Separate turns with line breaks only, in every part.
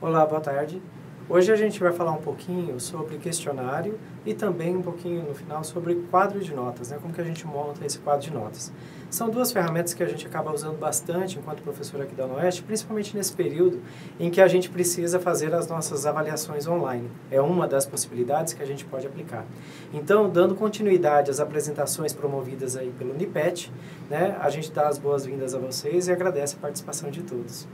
Olá, boa tarde. Hoje a gente vai falar um pouquinho sobre questionário e também um pouquinho no final sobre quadro de notas, né? Como que a gente monta esse quadro de notas. São duas ferramentas que a gente acaba usando bastante enquanto professor aqui da UniOeste, principalmente nesse período em que a gente precisa fazer as nossas avaliações online. É uma das possibilidades que a gente pode aplicar. Então, dando continuidade às apresentações promovidas aí pelo Unipet, né? A gente dá as boas-vindas a vocês e agradece a participação de todos.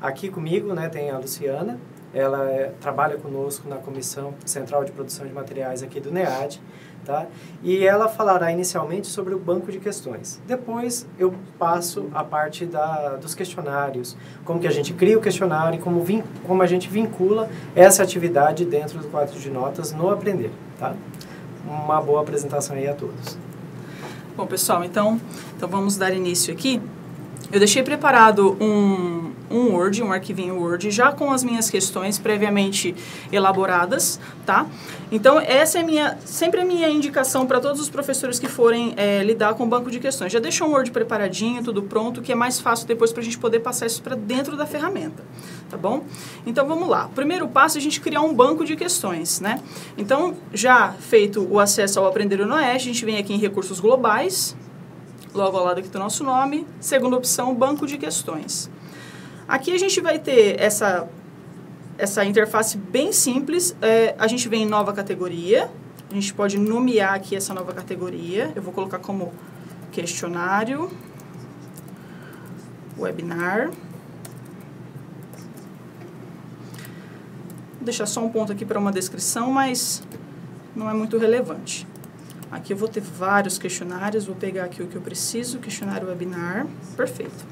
Aqui comigo, né, tem a Luciana. Ela trabalha conosco na Comissão Central de Produção de Materiais aqui do NEAD, tá? E ela falará inicialmente sobre o banco de questões. Depois eu passo a parte dos questionários, como que a gente cria o questionário e como a gente vincula essa atividade dentro do quadro de notas no Aprender, tá? Uma boa apresentação aí a todos.
Bom, pessoal, então vamos dar início aqui. Eu deixei preparado um Word, um arquivinho Word, já com as minhas questões previamente elaboradas, tá? Então, essa é sempre a minha indicação para todos os professores que forem lidar com o banco de questões. Já deixa um Word preparadinho, tudo pronto, que é mais fácil depois para a gente poder passar isso para dentro da ferramenta, tá bom? Então, vamos lá. O primeiro passo é a gente criar um banco de questões, né? Então, já feito o acesso ao Aprender UniOeste, a gente vem aqui em Recursos Globais, logo ao lado aqui do nosso nome, segunda opção, banco de questões. Aqui a gente vai ter essa interface bem simples, a gente vem em nova categoria, a gente pode nomear aqui essa nova categoria, eu vou colocar como questionário, webinar. Vou deixar só um ponto aqui para uma descrição, mas não é muito relevante. Aqui eu vou ter vários questionários, vou pegar aqui o que eu preciso, questionário webinar, perfeito.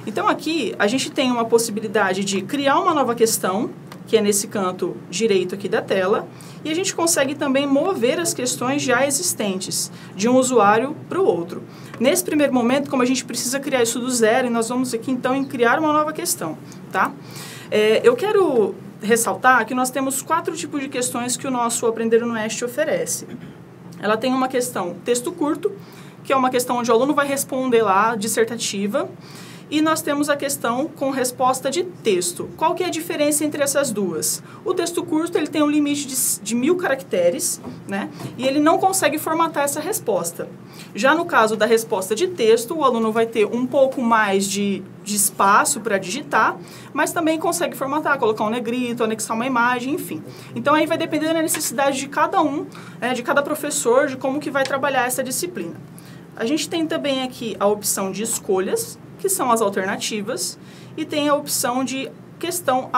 Então aqui a gente tem uma possibilidade de criar uma nova questão, que é nesse canto direito aqui da tela, e a gente consegue também mover as questões já existentes, de um usuário para o outro. Nesse primeiro momento, como a gente precisa criar isso do zero, nós vamos aqui então em criar uma nova questão, tá? Eu quero ressaltar que nós temos 4 tipos de questões que o nosso Aprender UniOeste oferece. Ela tem uma questão texto curto, que é uma questão onde o aluno vai responder lá, dissertativa, e nós temos a questão com resposta de texto. Qual que é a diferença entre essas duas? O texto curto ele tem um limite de 1000 caracteres, né? E ele não consegue formatar essa resposta. Já no caso da resposta de texto, o aluno vai ter um pouco mais de espaço para digitar, mas também consegue formatar, colocar um negrito, anexar uma imagem, enfim. Então aí vai depender da necessidade de cada um, de cada professor, de como que vai trabalhar essa disciplina. A gente tem também aqui a opção de escolhas, que são as alternativas, e tem a opção de questão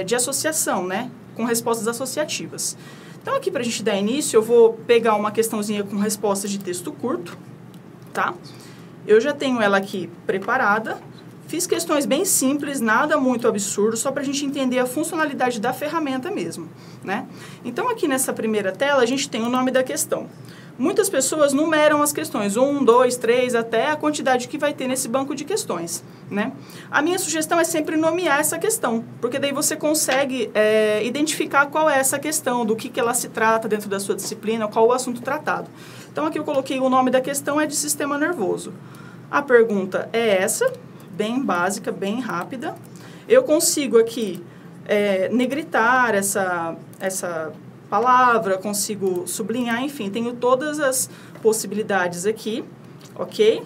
de associação, né, com respostas associativas. Então, aqui para a gente dar início, eu vou pegar uma questãozinha com resposta de texto curto, tá? Eu já tenho ela aqui preparada, fiz questões bem simples, nada muito absurdo, só para a gente entender a funcionalidade da ferramenta mesmo, né? Então, aqui nessa primeira tela, a gente tem o nome da questão. Muitas pessoas numeram as questões, 1, 2, 3, até a quantidade que vai ter nesse banco de questões, né? A minha sugestão é sempre nomear essa questão, porque daí você consegue identificar qual é essa questão, do que ela se trata dentro da sua disciplina, qual o assunto tratado. Então, aqui eu coloquei o nome da questão, é de sistema nervoso. A pergunta é essa, bem básica, bem rápida. Eu consigo aqui negritar essa palavra, consigo sublinhar, enfim, tenho todas as possibilidades aqui, ok?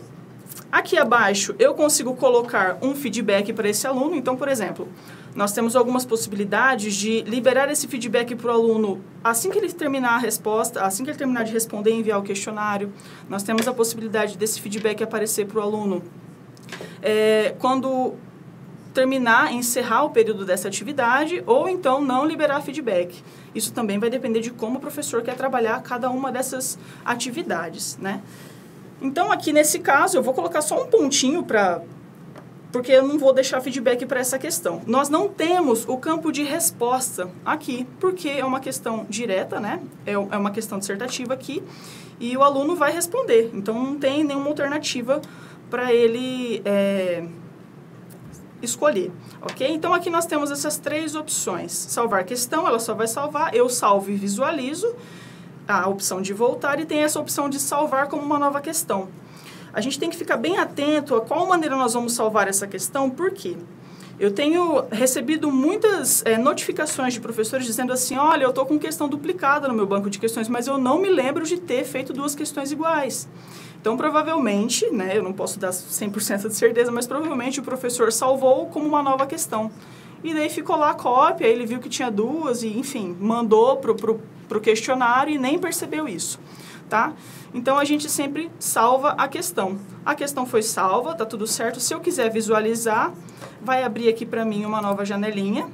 Aqui abaixo eu consigo colocar um feedback para esse aluno, então, por exemplo, nós temos algumas possibilidades de liberar esse feedback para o aluno assim que ele terminar a resposta, assim que ele terminar de responder e enviar o questionário. Nós temos a possibilidade desse feedback aparecer para o aluno quando encerrar o período dessa atividade, ou então não liberar feedback. Isso também vai depender de como o professor quer trabalhar cada uma dessas atividades, né? Então, aqui nesse caso, eu vou colocar só um pontinho porque eu não vou deixar feedback para essa questão. Nós não temos o campo de resposta aqui, porque é uma questão direta, né? É uma questão dissertativa aqui, e o aluno vai responder. Então, não tem nenhuma alternativa para ele escolher, ok? Então, aqui nós temos essas 3 opções. Salvar questão, ela só vai salvar, eu salvo e visualizo, a opção de voltar, e tem essa opção de salvar como uma nova questão. A gente tem que ficar bem atento a qual maneira nós vamos salvar essa questão, por quê? Eu tenho recebido muitas notificações de professores dizendo assim, olha, eu estou com questão duplicada no meu banco de questões, mas eu não me lembro de ter feito 2 questões iguais. Então, provavelmente, né, eu não posso dar 100% de certeza, mas provavelmente o professor salvou como uma nova questão. E daí ficou lá a cópia, ele viu que tinha 2 e, enfim, mandou pro questionário e nem percebeu isso, tá? Então, a gente sempre salva a questão. A questão foi salva, tá tudo certo. Se eu quiser visualizar, vai abrir aqui para mim uma nova janelinha.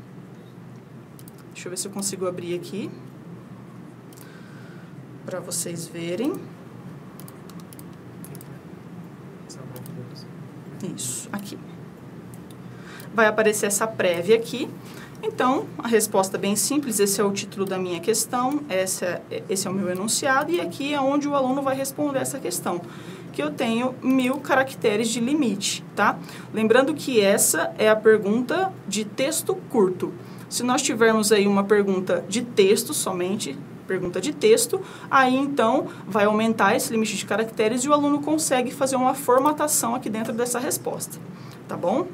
Deixa eu ver se eu consigo abrir aqui, para vocês verem. Isso, aqui. Vai aparecer essa prévia aqui. Então, a resposta é bem simples, esse é o título da minha questão, esse é o meu enunciado, e aqui é onde o aluno vai responder essa questão, que eu tenho 1000 caracteres de limite, tá? Lembrando que essa é a pergunta de texto curto. Se nós tivermos aí uma pergunta de texto somente, pergunta de texto, aí então vai aumentar esse limite de caracteres e o aluno consegue fazer uma formatação aqui dentro dessa resposta, tá bom?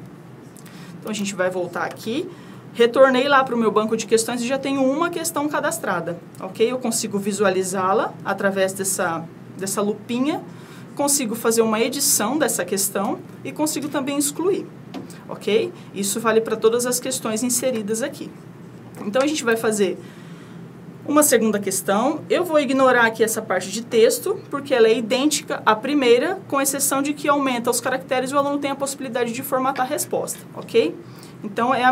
Então, a gente vai voltar aqui. Retornei lá para o meu banco de questões e já tenho uma questão cadastrada, ok? Eu consigo visualizá-la através dessa lupinha, consigo fazer uma edição dessa questão e consigo também excluir, ok? Isso vale para todas as questões inseridas aqui. Então, a gente vai fazer uma segunda questão. Eu vou ignorar aqui essa parte de texto, porque ela é idêntica à primeira, com exceção de que aumenta os caracteres e o aluno tem a possibilidade de formatar a resposta, ok? Então, é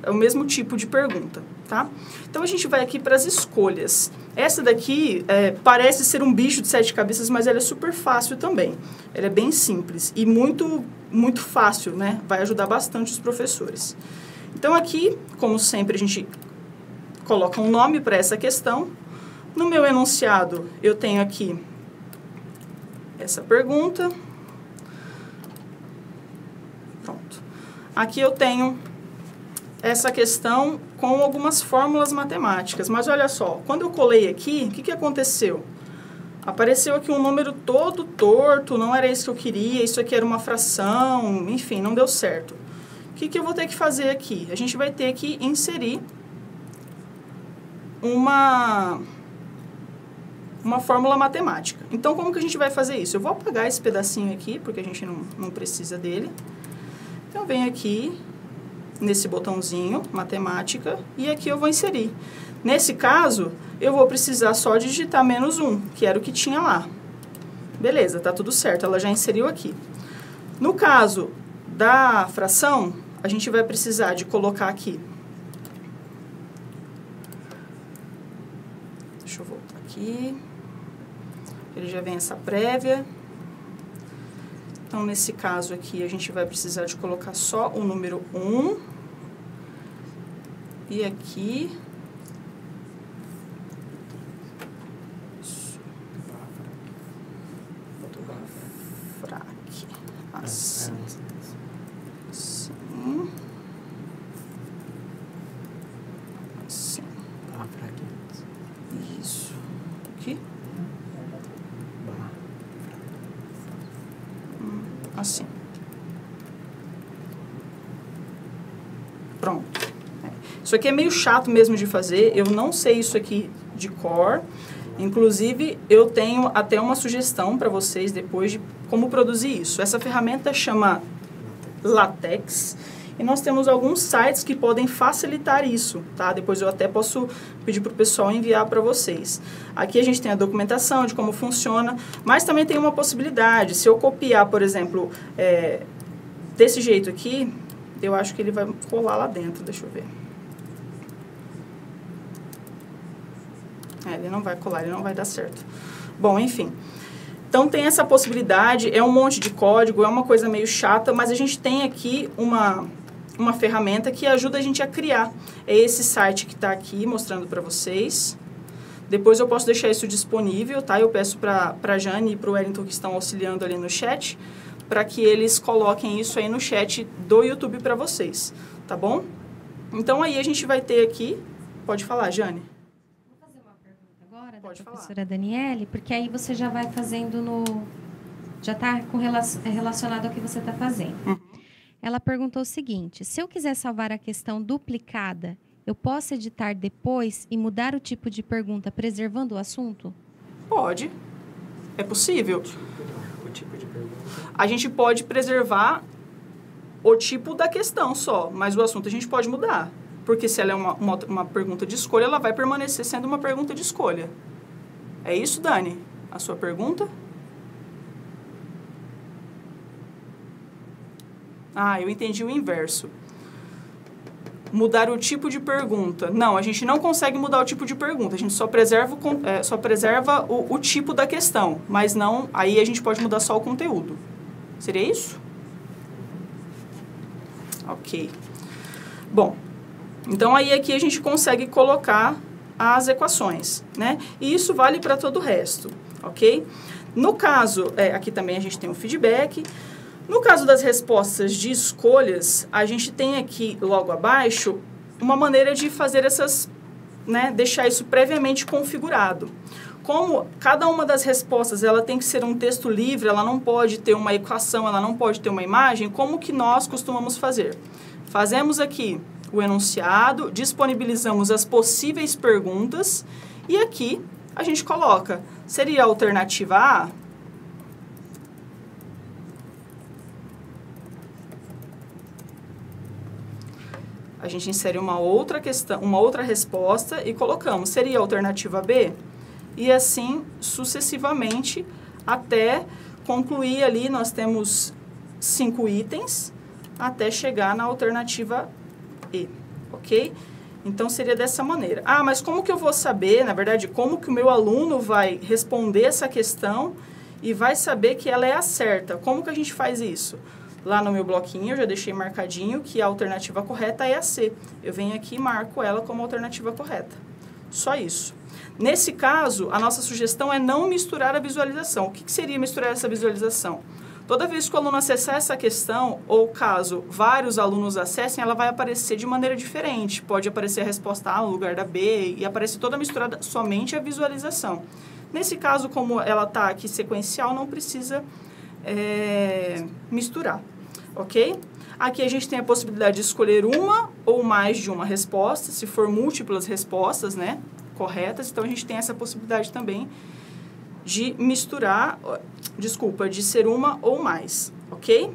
o mesmo tipo de pergunta, tá? Então, a gente vai aqui para as escolhas. Essa daqui parece ser um bicho de 7 cabeças, mas ela é super fácil também. Ela é bem simples e muito, muito fácil, né? Vai ajudar bastante os professores. Então, aqui, como sempre, a gente coloca um nome para essa questão. No meu enunciado, eu tenho aqui essa pergunta. Pronto. Aqui eu tenho essa questão com algumas fórmulas matemáticas. Mas olha só, quando eu colei aqui, o que aconteceu? Apareceu aqui um número todo torto, não era isso que eu queria, isso aqui era uma fração, enfim, não deu certo. O que eu vou ter que fazer aqui? A gente vai ter que inserir uma fórmula matemática. Então, como que a gente vai fazer isso? Eu vou apagar esse pedacinho aqui, porque a gente não precisa dele. Então, eu venho aqui, nesse botãozinho, matemática, e aqui eu vou inserir. Nesse caso, eu vou precisar só digitar -1, que era o que tinha lá. Beleza, tá tudo certo, ela já inseriu aqui. No caso da fração, a gente vai precisar de colocar aqui. Deixa eu voltar aqui. Ele já vem essa prévia. Então, nesse caso aqui, a gente vai precisar de colocar só o número 1. E aqui... Assim. Assim. Assim. Isso. Aqui. Assim. Pronto. Isso aqui é meio chato mesmo de fazer. Eu não sei isso aqui de cor. Inclusive, eu tenho até uma sugestão para vocês depois de como produzir isso. Essa ferramenta chama LaTeX e nós temos alguns sites que podem facilitar isso, tá? Depois eu até posso pedir para o pessoal enviar para vocês. Aqui a gente tem a documentação de como funciona, mas também tem uma possibilidade. Se eu copiar, por exemplo, desse jeito aqui, eu acho que ele vai colar lá dentro. Deixa eu ver. Ele não vai colar, ele não vai dar certo. Bom, enfim. Então, tem essa possibilidade, é um monte de código, é uma coisa meio chata, mas a gente tem aqui uma ferramenta que ajuda a gente a criar. É esse site que está aqui mostrando para vocês. Depois eu posso deixar isso disponível, tá? Eu peço para a Jane e para o Wellington que estão auxiliando ali no chat, para que eles coloquem isso aí no chat do YouTube para vocês, tá bom? Então, aí a gente vai ter aqui... Pode falar, Jane.
Da professora Daniele, porque aí você já vai fazendo já está relacionado ao que você está fazendo. ela perguntou o seguinte: se eu quiser salvar a questão duplicada, eu posso editar depois e mudar o tipo de pergunta preservando o assunto?
Pode. É possível.
O tipo de pergunta.
A gente pode preservar o tipo da questão só, mas o assunto a gente pode mudar. Porque se ela é uma pergunta de escolha, ela vai permanecer sendo uma pergunta de escolha. É isso, Dani? A sua pergunta? Ah, eu entendi o inverso. Mudar o tipo de pergunta. Não, a gente não consegue mudar o tipo de pergunta. A gente só preserva o tipo da questão. Mas não, aí a gente pode mudar só o conteúdo. Seria isso? Ok. Bom, então aí aqui a gente consegue colocar as equações, né? E isso vale para todo o resto, ok? No caso, aqui também a gente tem um feedback. No caso das respostas de escolhas, a gente tem aqui, logo abaixo, uma maneira de fazer essas, né, deixar isso previamente configurado. Como cada uma das respostas ela tem que ser um texto livre, ela não pode ter uma equação, ela não pode ter uma imagem, como que nós costumamos fazer? Fazemos aqui o enunciado, disponibilizamos as possíveis perguntas e aqui a gente coloca, seria a alternativa A? A gente insere uma outra questão, uma outra resposta e colocamos, seria a alternativa B? E assim sucessivamente até concluir ali, nós temos 5 itens até chegar na alternativa E, ok? Então seria dessa maneira. Ah, mas como que eu vou saber, na verdade, como que o meu aluno vai responder essa questão e vai saber que ela é a certa? Como que a gente faz isso? Lá no meu bloquinho eu já deixei marcadinho que a alternativa correta é a C. Eu venho aqui e marco ela como alternativa correta. Só isso. Nesse caso, a nossa sugestão é não misturar a visualização. O que seria misturar essa visualização? Toda vez que o aluno acessar essa questão, ou caso vários alunos acessem, ela vai aparecer de maneira diferente. Pode aparecer a resposta A no lugar da B e aparecer toda misturada somente a visualização. Nesse caso, como ela está aqui sequencial, não precisa misturar, ok? Aqui a gente tem a possibilidade de escolher uma ou mais de uma resposta, se for múltiplas respostas, né, corretas, então a gente tem essa possibilidade também de misturar, de ser uma ou mais, ok?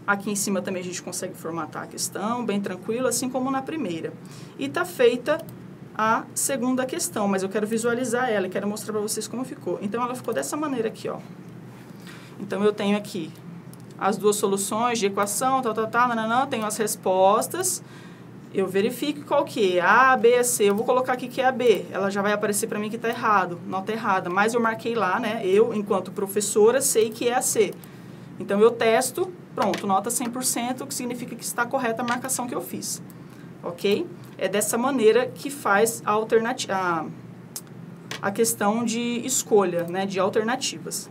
Aqui em cima também a gente consegue formatar a questão, bem tranquilo, assim como na primeira. E está feita a segunda questão, mas eu quero visualizar ela e quero mostrar para vocês como ficou. Então, ela ficou dessa maneira aqui, ó. Então, eu tenho aqui as duas soluções de equação, tenho as respostas, eu verifico qual que é, A, B, C, eu vou colocar aqui que é a B, ela já vai aparecer para mim que está errado, nota errada, mas eu marquei lá, né, eu, enquanto professora, sei que é a C. Então, eu testo, pronto, nota 100%, que significa que está correta a marcação que eu fiz, ok? É dessa maneira que faz a questão de escolha, né, de alternativas.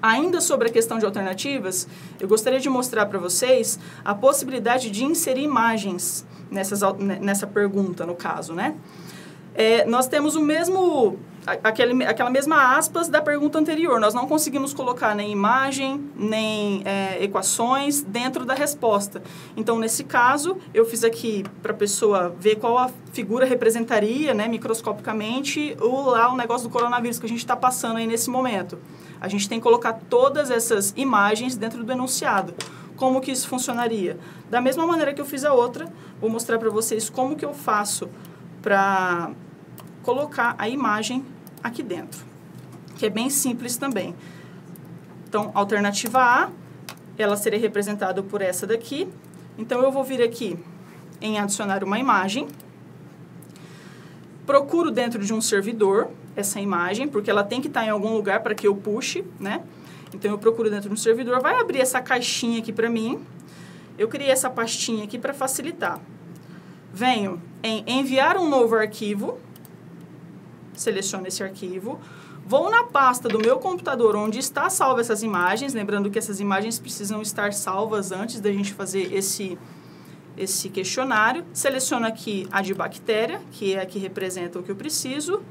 Ainda sobre a questão de alternativas, eu gostaria de mostrar para vocês a possibilidade de inserir imagens nessa pergunta, no caso, né? Nós temos o mesmo, aquela mesma aspas da pergunta anterior. Nós não conseguimos colocar nem imagem, nem equações dentro da resposta. Então, nesse caso, eu fiz aqui para a pessoa ver qual a figura representaria, né, microscopicamente, o negócio do coronavírus que a gente está passando aí nesse momento. A gente tem que colocar todas essas imagens dentro do enunciado. Como que isso funcionaria? Da mesma maneira que eu fiz a outra, vou mostrar para vocês como que eu faço para colocar a imagem aqui dentro, que é bem simples também. Então, alternativa A, ela seria representada por essa daqui. Então, eu vou vir aqui em adicionar uma imagem. Procuro dentro de um servidor essa imagem, porque ela tem que estar em algum lugar para que eu puxe, né? Então, eu procuro dentro de um servidor, vai abrir essa caixinha aqui para mim. Eu criei essa pastinha aqui para facilitar. Venho em enviar um novo arquivo, seleciono esse arquivo, vou na pasta do meu computador onde está salva essas imagens, lembrando que essas imagens precisam estar salvas antes da gente fazer esse questionário. Seleciono aqui a de bactéria, que é a que representa o que eu preciso.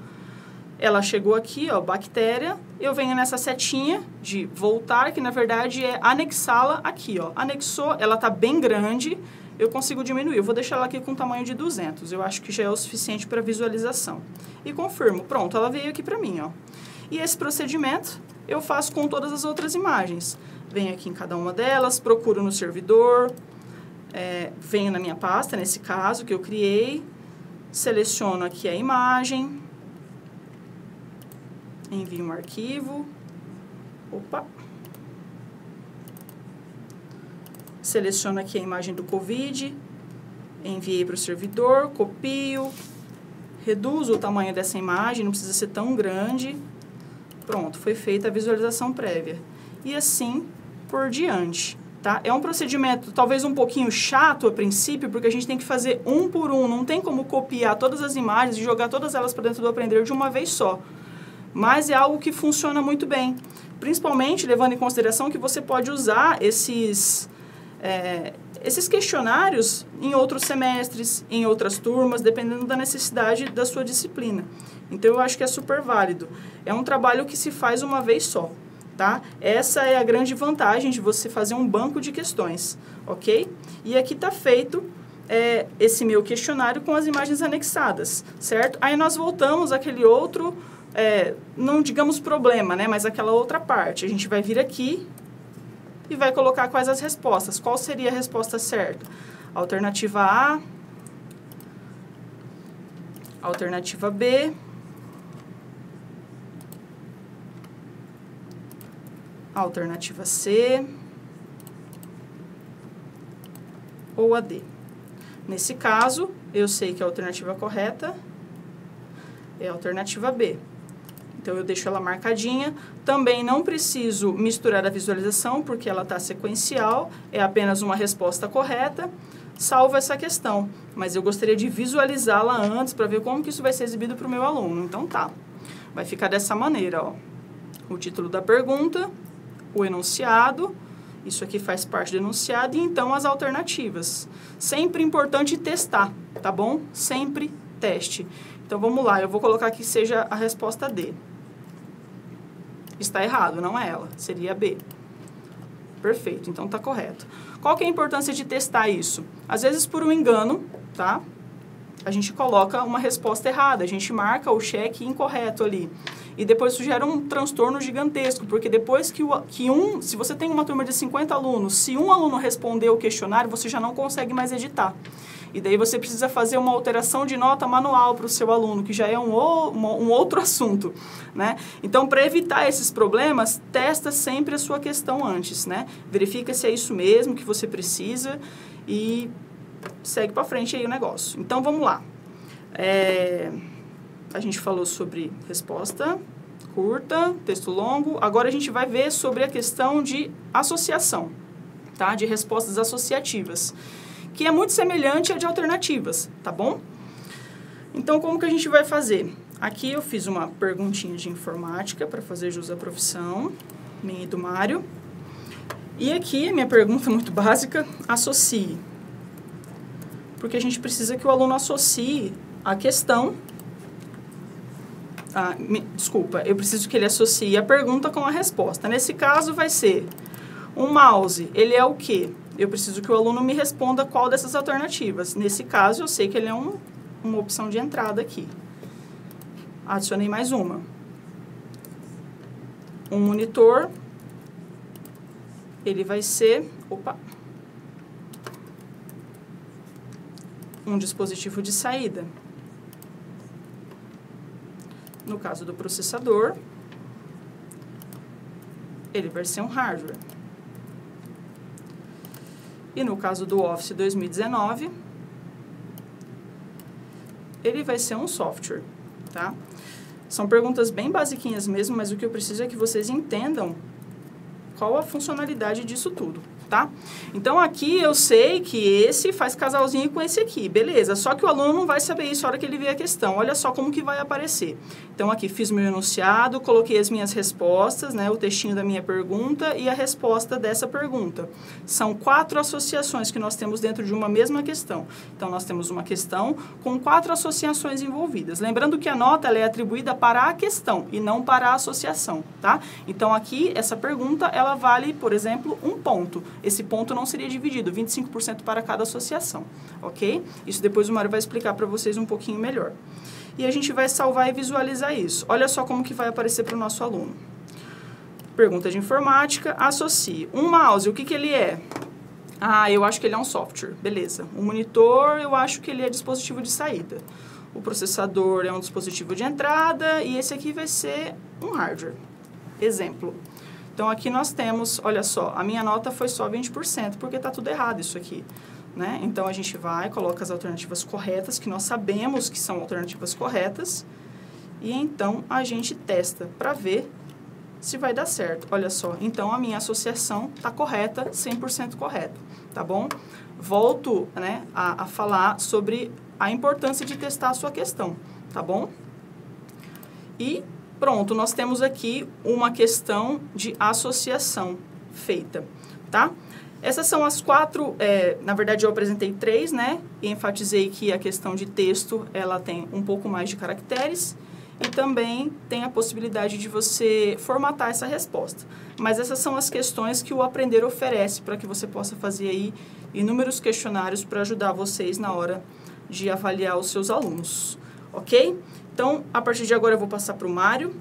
ela chegou aqui, ó, bactéria, eu venho nessa setinha de voltar, que na verdade é anexá-la aqui, ó. Anexou, ela está bem grande, eu consigo diminuir. Eu vou deixar ela aqui com tamanho de 200, eu acho que já é o suficiente para visualização. E confirmo, pronto, ela veio aqui para mim, ó. E esse procedimento eu faço com todas as outras imagens. Venho aqui em cada uma delas, procuro no servidor, venho na minha pasta, nesse caso que eu criei, seleciono aqui a imagem, envio um arquivo, seleciono aqui a imagem do COVID, enviei para o servidor, copio, reduzo o tamanho dessa imagem, não precisa ser tão grande, pronto, foi feita a visualização prévia. E assim por diante, tá? É um procedimento talvez um pouquinho chato a princípio, porque a gente tem que fazer um por um, não tem como copiar todas as imagens e jogar todas elas para dentro do Aprender de uma vez só. Mas é algo que funciona muito bem, principalmente levando em consideração que você pode usar esses questionários em outros semestres, em outras turmas, dependendo da necessidade da sua disciplina. Então, eu acho que é super válido. É um trabalho que se faz uma vez só, tá? Essa é a grande vantagem de você fazer um banco de questões, ok? E aqui está feito esse meu questionário com as imagens anexadas, certo? Aí nós voltamos àquele outro... não digamos problema, né? Mas aquela outra parte. A gente vai vir aqui e vai colocar quais as respostas. Qual seria a resposta certa? Alternativa A, alternativa B, alternativa C ou a D. Nesse caso, eu sei que a alternativa correta é a alternativa B. Então, eu deixo ela marcadinha. Também não preciso misturar a visualização, porque ela está sequencial, é apenas uma resposta correta. Salvo essa questão, mas eu gostaria de visualizá-la antes para ver como que isso vai ser exibido para o meu aluno. Então, tá. Vai ficar dessa maneira, ó. O título da pergunta, o enunciado, isso aqui faz parte do enunciado, e então as alternativas. Sempre importante testar, tá bom? Sempre teste. Então, vamos lá, eu vou colocar que seja a resposta D. Está errado, não é ela, seria a B. Perfeito, então está correto. Qual que é a importância de testar isso? Às vezes, por um engano, tá? A gente coloca uma resposta errada, a gente marca o cheque incorreto ali. E depois isso gera um transtorno gigantesco, porque depois se você tem uma turma de 50 alunos, se um aluno responder o questionário, você já não consegue mais editar. E daí você precisa fazer uma alteração de nota manual para o seu aluno, que já é um outro assunto, né? Então, para evitar esses problemas, testa sempre a sua questão antes, né? Verifica se é isso mesmo que você precisa e segue para frente aí o negócio. Então, vamos lá. A gente falou sobre resposta curta, texto longo. Agora, a gente vai ver sobre a questão de associação, tá? De respostas associativas, que é muito semelhante à de alternativas, tá bom? Então, como que a gente vai fazer? Aqui eu fiz uma perguntinha de informática para fazer jus à profissão, minha e do Mário. E aqui, a minha pergunta muito básica, associe. Porque a gente precisa que o aluno associe a questão... desculpa, eu preciso que ele associe a pergunta com a resposta. Nesse caso, vai ser, um mouse, ele é o quê? Eu preciso que o aluno me responda qual dessas alternativas. Nesse caso, eu sei que ele é uma opção de entrada aqui. Adicionei mais uma. Um monitor, ele vai ser... um dispositivo de saída. No caso do processador, ele vai ser um hardware. E no caso do Office 2019, ele vai ser um software, tá? São perguntas bem basiquinhas mesmo, mas o que eu preciso é que vocês entendam Qual a funcionalidade disso tudo, tá? Então, aqui eu sei que esse faz casalzinho com esse aqui, beleza. Só que o aluno não vai saber isso na hora que ele vê a questão. Olha só como que vai aparecer. Então, aqui fiz meu enunciado, coloquei as minhas respostas, né, o textinho da minha pergunta e a resposta dessa pergunta. São 4 associações que nós temos dentro de uma mesma questão. Então, nós temos uma questão com 4 associações envolvidas. Lembrando que a nota ela é atribuída para a questão e não para a associação, tá? Então, aqui, essa pergunta, ela vale, por exemplo, 1 ponto. Esse ponto não seria dividido, 25% para cada associação, ok? Isso depois o Mário vai explicar para vocês um pouquinho melhor. E a gente vai salvar e visualizar isso. Olha só como que vai aparecer para o nosso aluno. Pergunta de informática, associe. Um mouse, o que ele é? Ah, eu acho que ele é um software, beleza. Um monitor, eu acho que ele é dispositivo de saída. O processador é um dispositivo de entrada e esse aqui vai ser um hardware. Exemplo. Então, aqui nós temos, olha só, a minha nota foi só 20%, porque está tudo errado isso aqui. Né? Então, a gente vai, coloca as alternativas corretas, que nós sabemos que são alternativas corretas, e então a gente testa para ver se vai dar certo. Olha só, então a minha associação está correta, 100% correta, tá bom? Volto, né, a falar sobre a importância de testar a sua questão, tá bom? E pronto, nós temos aqui uma questão de associação feita, tá? Essas são as 4, na verdade eu apresentei 3, né? E enfatizei que a questão de texto, ela tem um pouco mais de caracteres e também tem a possibilidade de você formatar essa resposta. Mas essas são as questões que o Aprender oferece para que você possa fazer aí inúmeros questionários para ajudar vocês na hora de avaliar os seus alunos, ok? Então, a partir de agora eu vou passar para o Mário,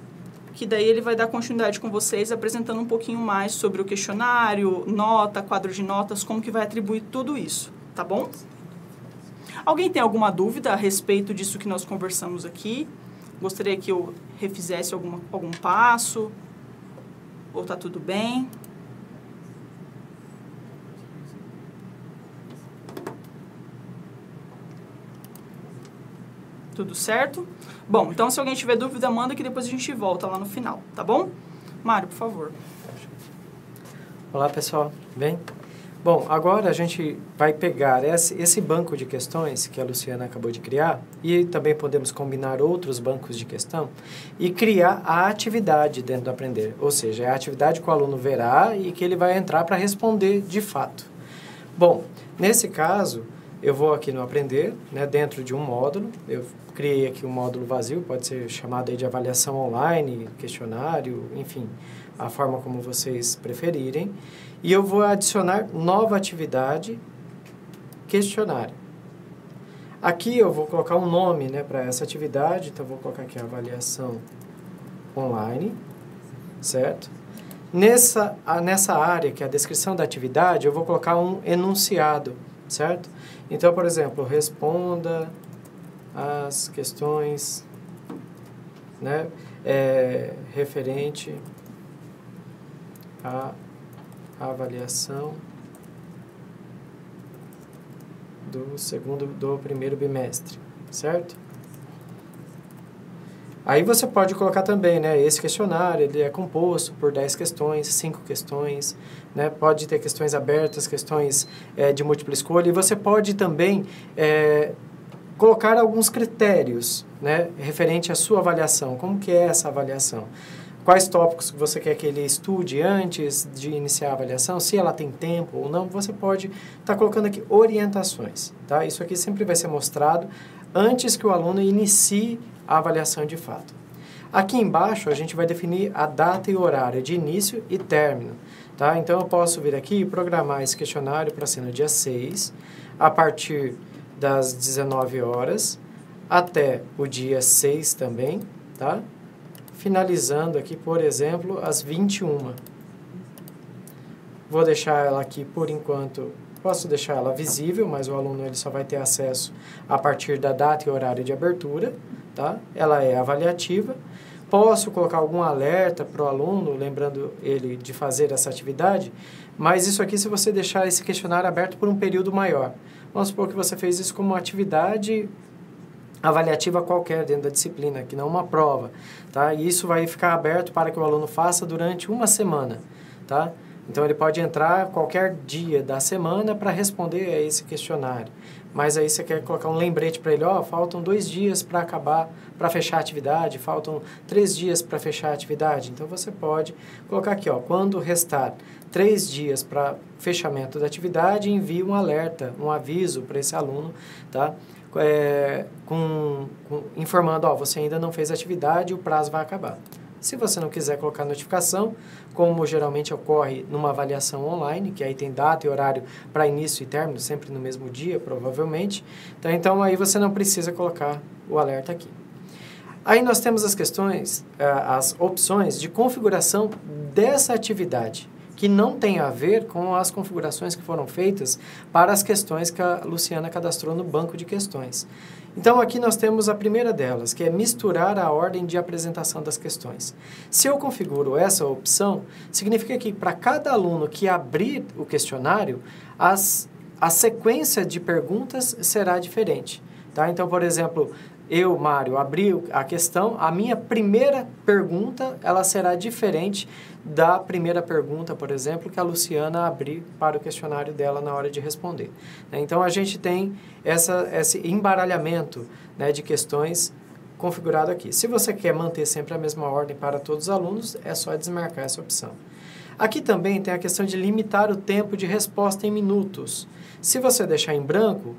que daí ele vai dar continuidade com vocês, apresentando um pouquinho mais sobre o questionário, nota, quadro de notas, como que vai atribuir tudo isso, tá bom? Alguém tem alguma dúvida a respeito disso que nós conversamos aqui? Gostaria que eu refizesse algum passo? Ou tá tudo bem? Tudo certo? Bom, então se alguém tiver dúvida, manda que depois a gente volta lá no final, tá bom? Mário, por favor.
Olá, pessoal. Bem? Bom, agora a gente vai pegar esse banco de questões que a Luciana acabou de criar e também podemos combinar outros bancos de questão e criar a atividade dentro do Aprender. Ou seja, é a atividade que o aluno verá e que ele vai entrar para responder de fato. Bom, nesse caso, eu vou aqui no Aprender, né, dentro de um módulo. Eu criei aqui um módulo vazio, pode ser chamado aí de avaliação online, questionário, enfim, a forma como vocês preferirem. E eu vou adicionar nova atividade, questionário. Aqui eu vou colocar um nome, né, para essa atividade, então eu vou colocar aqui avaliação online, certo? Nessa área, que é a descrição da atividade, eu vou colocar um enunciado, certo? Então, por exemplo, responda as questões, né, referente à avaliação do primeiro bimestre, certo? Aí você pode colocar também, né, esse questionário, ele é composto por 10 questões, 5 questões, né, pode ter questões abertas, questões de múltipla escolha, e você pode também colocar alguns critérios, né, referente à sua avaliação. Como que é essa avaliação? Quais tópicos você quer que ele estude antes de iniciar a avaliação? Se ela tem tempo ou não, você pode estar colocando aqui orientações, tá? Isso aqui sempre vai ser mostrado antes que o aluno inicie a avaliação de fato. Aqui embaixo, a gente vai definir a data e horário de início e término, tá? Então, eu posso vir aqui e programar esse questionário para ser no dia 6, a partir das 19 horas, até o dia 6 também, tá? Finalizando aqui, por exemplo, às 21. Vou deixar ela aqui, por enquanto, posso deixar ela visível, mas o aluno ele só vai ter acesso a partir da data e horário de abertura, tá? Ela é avaliativa. Posso colocar algum alerta para o aluno, lembrando ele de fazer essa atividade, mas isso aqui se você deixar esse questionário aberto por um período maior. Vamos supor que você fez isso como uma atividade avaliativa qualquer dentro da disciplina, que não uma prova, tá? E isso vai ficar aberto para que o aluno faça durante uma semana, tá? Então, ele pode entrar qualquer dia da semana para responder a esse questionário. Mas aí você quer colocar um lembrete para ele, faltam 2 dias para acabar, para fechar a atividade, faltam 3 dias para fechar a atividade. Então, você pode colocar aqui, quando restar 3 dias para fechamento da atividade, envie um alerta, um aviso para esse aluno, tá? Informando, você ainda não fez a atividade e o prazo vai acabar. Se você não quiser colocar notificação, como geralmente ocorre numa avaliação online, que aí tem data e horário para início e término, sempre no mesmo dia, provavelmente, tá? Então aí você não precisa colocar o alerta aqui. Aí nós temos as opções de configuração dessa atividade, que não tem a ver com as configurações que foram feitas para as questões que a Luciana cadastrou no banco de questões. Então, aqui nós temos a primeira delas, que é misturar a ordem de apresentação das questões. Se eu configuro essa opção, significa que para cada aluno que abrir o questionário, a sequência de perguntas será diferente. Tá? Então, por exemplo, eu, Mário, abri a questão, a minha primeira pergunta ela será diferente da primeira pergunta, por exemplo, que a Luciana abrir para o questionário dela na hora de responder. Então, a gente tem esse embaralhamento, né, de questões configurado aqui. Se você quer manter sempre a mesma ordem para todos os alunos, é só desmarcar essa opção. Aqui também tem a questão de limitar o tempo de resposta em minutos. Se você deixar em branco,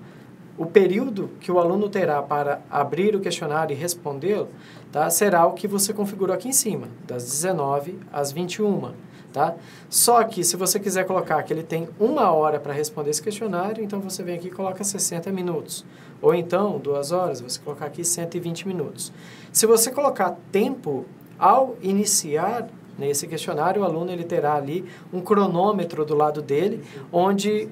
o período que o aluno terá para abrir o questionário e respondê-lo, tá, será o que você configurou aqui em cima, das 19 às 21. Tá? Só que, se você quiser colocar que ele tem 1 hora para responder esse questionário, então você vem aqui e coloca 60 minutos. Ou então, 2 horas, você colocar aqui 120 minutos. Se você colocar tempo ao iniciar nesse questionário, o aluno ele terá ali um cronômetro do lado dele, onde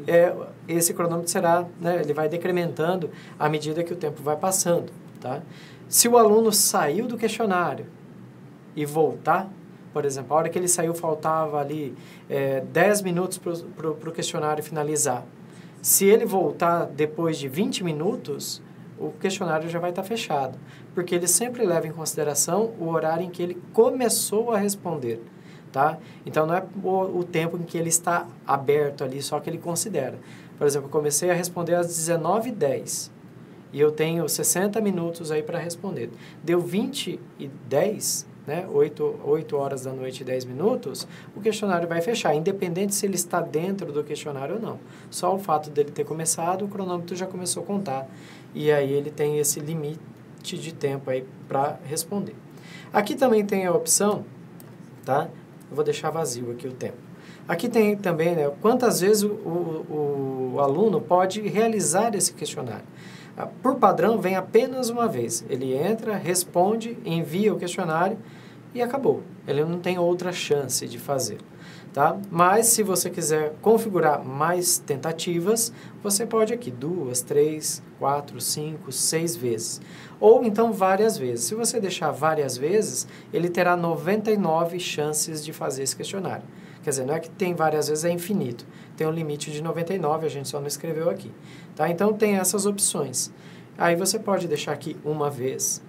esse cronômetro será, né, ele vai decrementando à medida que o tempo vai passando. Tá? Se o aluno saiu do questionário e voltar, por exemplo, a hora que ele saiu faltava ali 10 minutos para o questionário finalizar. Se ele voltar depois de 20 minutos, o questionário já vai estar fechado, porque ele sempre leva em consideração o horário em que ele começou a responder, tá? Então, não é o tempo em que ele está aberto ali, só que ele considera. Por exemplo, eu comecei a responder às 19h10 e eu tenho 60 minutos aí para responder. Deu 20h10, né? 8 horas da noite e 10 minutos, o questionário vai fechar, independente se ele está dentro do questionário ou não. Só o fato dele ter começado, o cronômetro já começou a contar. E aí ele tem esse limite de tempo aí para responder. Aqui também tem a opção, tá? Eu vou deixar vazio aqui o tempo. Aqui tem também, né, quantas vezes o aluno pode realizar esse questionário. Por padrão, vem apenas uma vez. Ele entra, responde, envia o questionário e acabou. Ele não tem outra chance de fazer. Tá? Mas, se você quiser configurar mais tentativas, você pode aqui 2, 3, 4, 5, 6 vezes. Ou, então, várias vezes. Se você deixar várias vezes, ele terá 99 chances de fazer esse questionário. Quer dizer, não é que tem várias vezes, é infinito. Tem um limite de 99, a gente só não escreveu aqui. Tá? Então, tem essas opções. Aí, você pode deixar aqui uma vez.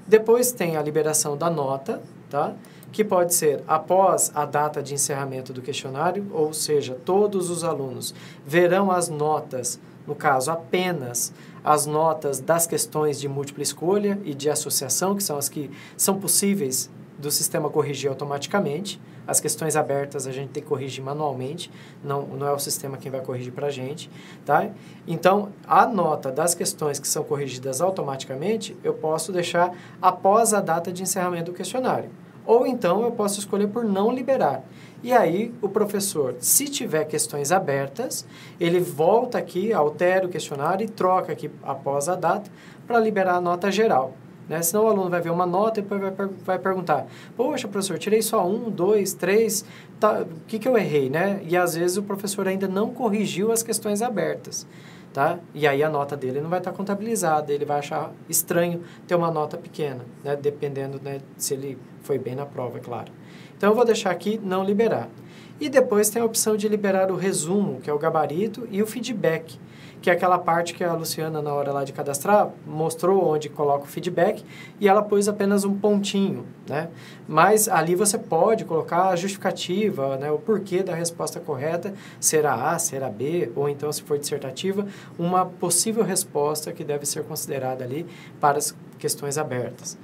Depois, tem a liberação da nota, tá? Que pode ser após a data de encerramento do questionário, ou seja, todos os alunos verão as notas, no caso, apenas as notas das questões de múltipla escolha e de associação, que são as que são possíveis do sistema corrigir automaticamente. As questões abertas a gente tem que corrigir manualmente, não é o sistema quem vai corrigir para a gente. Tá? Então, a nota das questões que são corrigidas automaticamente, eu posso deixar após a data de encerramento do questionário. Ou então eu posso escolher por não liberar. E aí o professor, se tiver questões abertas, ele volta aqui, altera o questionário e troca aqui após a data para liberar a nota geral. Né? Senão o aluno vai ver uma nota e depois vai perguntar: poxa, professor, tirei só 1, 2, 3, tá, o que eu errei? Né? E às vezes o professor ainda não corrigiu as questões abertas. Tá? E aí a nota dele não vai estar contabilizada, ele vai achar estranho ter uma nota pequena, né? Dependendo, né, se ele foi bem na prova, é claro. Então, eu vou deixar aqui não liberar. E depois tem a opção de liberar o resumo, que é o gabarito, e o feedback, que é aquela parte que a Luciana, na hora lá de cadastrar, mostrou onde coloca o feedback e ela pôs apenas um pontinho, né? Mas ali você pode colocar a justificativa, né? O porquê da resposta correta, será A, será B, ou então, se for dissertativa, uma possível resposta que deve ser considerada ali para as questões abertas.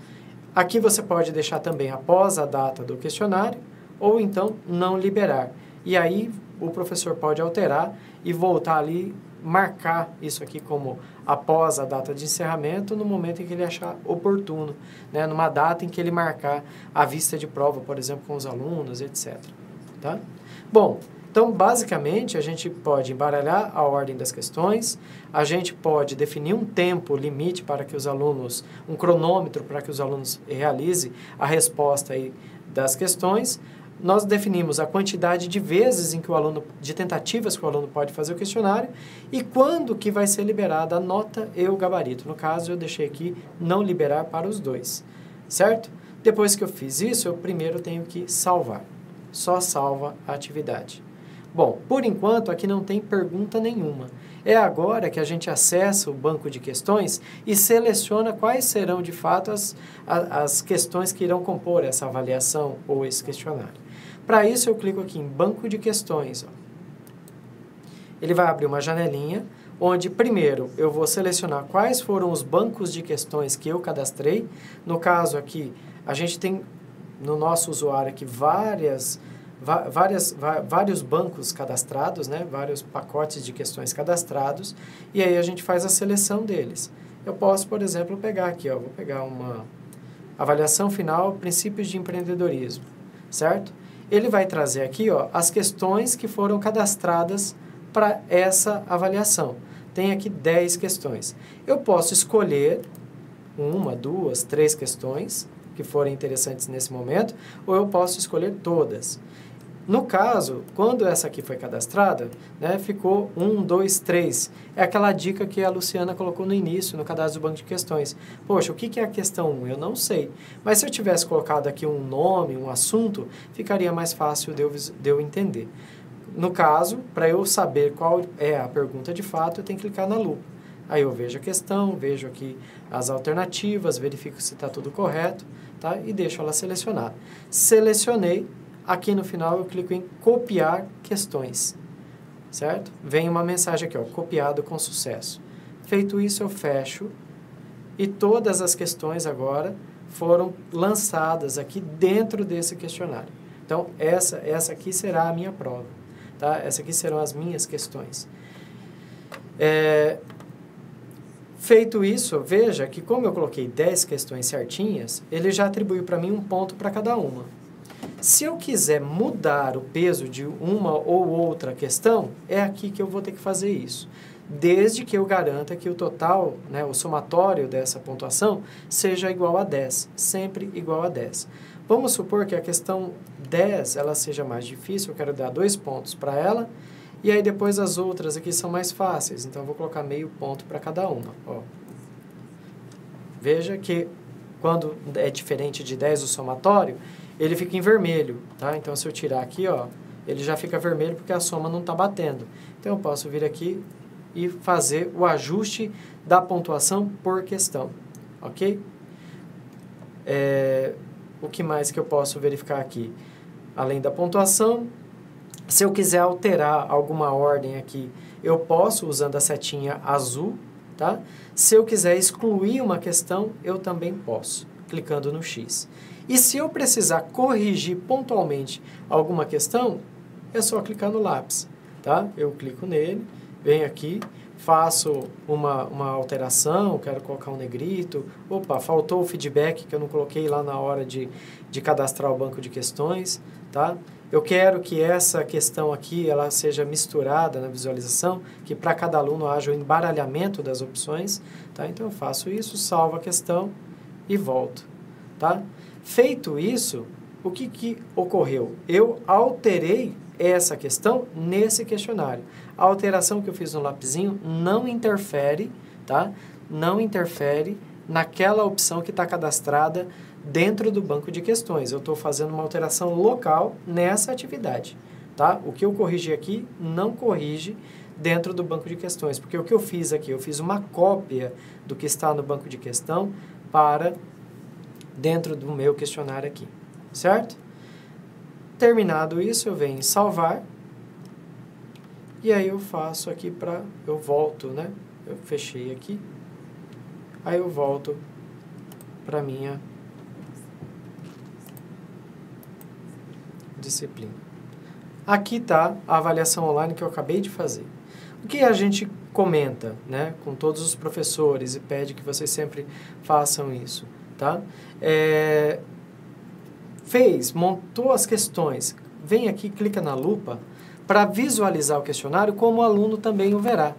Aqui você pode deixar também após a data do questionário, ou então não liberar. E aí o professor pode alterar e voltar ali, marcar isso aqui como após a data de encerramento, no momento em que ele achar oportuno, né? Numa data em que ele marcar a vista de prova, por exemplo, com os alunos, etc. Tá? Bom, então, basicamente, a gente pode embaralhar a ordem das questões, a gente pode definir um tempo limite para que os alunos, um cronômetro para que os alunos realizem a resposta aí das questões. Nós definimos a quantidade de vezes em que o aluno, de tentativas que o aluno pode fazer o questionário e quando que vai ser liberada a nota e o gabarito. No caso, eu deixei aqui não liberar para os dois, certo? Depois que eu fiz isso, eu primeiro tenho que salvar. Só salva a atividade. Bom, por enquanto, aqui não tem pergunta nenhuma. É agora que a gente acessa o banco de questões e seleciona quais serão, de fato, as questões que irão compor essa avaliação ou esse questionário. Para isso, eu clico aqui em Banco de Questões. Ó. Ele vai abrir uma janelinha, onde, primeiro, eu vou selecionar quais foram os bancos de questões que eu cadastrei. No caso aqui, a gente tem, no nosso usuário aqui, vários bancos cadastrados, né? Vários pacotes de questões cadastrados, e aí a gente faz a seleção deles. Eu posso, por exemplo, pegar aqui, ó, vou pegar uma avaliação final, princípios de empreendedorismo, certo? Ele vai trazer aqui, ó, as questões que foram cadastradas para essa avaliação. Tem aqui 10 questões. Eu posso escolher 1, 2, 3 questões que forem interessantes nesse momento, ou eu posso escolher todas. No caso, quando essa aqui foi cadastrada, né, ficou 1, 2, 3. É aquela dica que a Luciana colocou no início, no cadastro do banco de questões. Poxa, o que é a questão 1? Eu não sei. Mas se eu tivesse colocado aqui um nome, um assunto, ficaria mais fácil de eu entender. No caso, para eu saber qual é a pergunta de fato, eu tenho que clicar na lupa. Aí eu vejo a questão, vejo aqui as alternativas, verifico se está tudo correto, tá? E deixo ela selecionada. Selecionei. Aqui no final eu clico em copiar questões, certo? Vem uma mensagem aqui, ó, copiado com sucesso. Feito isso, eu fecho e todas as questões agora foram lançadas aqui dentro desse questionário. Então, essa aqui será a minha prova, tá? Essas aqui serão as minhas questões. Feito isso, veja que como eu coloquei 10 questões certinhas, ele já atribuiu para mim um ponto para cada uma. Se eu quiser mudar o peso de uma ou outra questão, é aqui que eu vou ter que fazer isso. Desde que eu garanta que o total, né, o somatório dessa pontuação, seja igual a 10. Sempre igual a 10. Vamos supor que a questão 10 ela seja mais difícil, eu quero dar 2 pontos para ela, e aí depois as outras aqui são mais fáceis, então eu vou colocar meio ponto para cada uma. Ó. Veja que quando é diferente de 10 o somatório, ele fica em vermelho, tá? Então, se eu tirar aqui, ó, ele já fica vermelho porque a soma não está batendo. Então, eu posso vir aqui e fazer o ajuste da pontuação por questão, ok? O que mais que eu posso verificar aqui? Além da pontuação, se eu quiser alterar alguma ordem aqui, eu posso usando a setinha azul, tá? Se eu quiser excluir uma questão, eu também posso, clicando no X. E se eu precisar corrigir pontualmente alguma questão, é só clicar no lápis, tá? Eu clico nele, venho aqui, faço uma alteração, quero colocar um negrito, opa, faltou o feedback que eu não coloquei lá na hora de cadastrar o banco de questões, tá? Eu quero que essa questão aqui, ela seja misturada na visualização, que para cada aluno haja o embaralhamento das opções, tá? Então eu faço isso, salvo a questão e volto, tá? Feito isso, o que ocorreu? Eu alterei essa questão nesse questionário. A alteração que eu fiz no lapisinho não interfere, tá? Não interfere naquela opção que está cadastrada dentro do banco de questões. Eu estou fazendo uma alteração local nessa atividade, tá? O que eu corrigi aqui não corrige dentro do banco de questões, porque o que eu fiz aqui, eu fiz uma cópia do que está no banco de questão para dentro do meu questionário aqui, certo? Terminado isso, eu venho em salvar, e aí eu faço aqui eu volto, né? Eu fechei aqui, aí eu volto para minha disciplina. Aqui está a avaliação online que eu acabei de fazer. O que a gente comenta, né, com todos os professores e pede que vocês sempre façam isso, tá? Montou as questões, vem aqui, clica na lupa para visualizar o questionário como o aluno também o verá,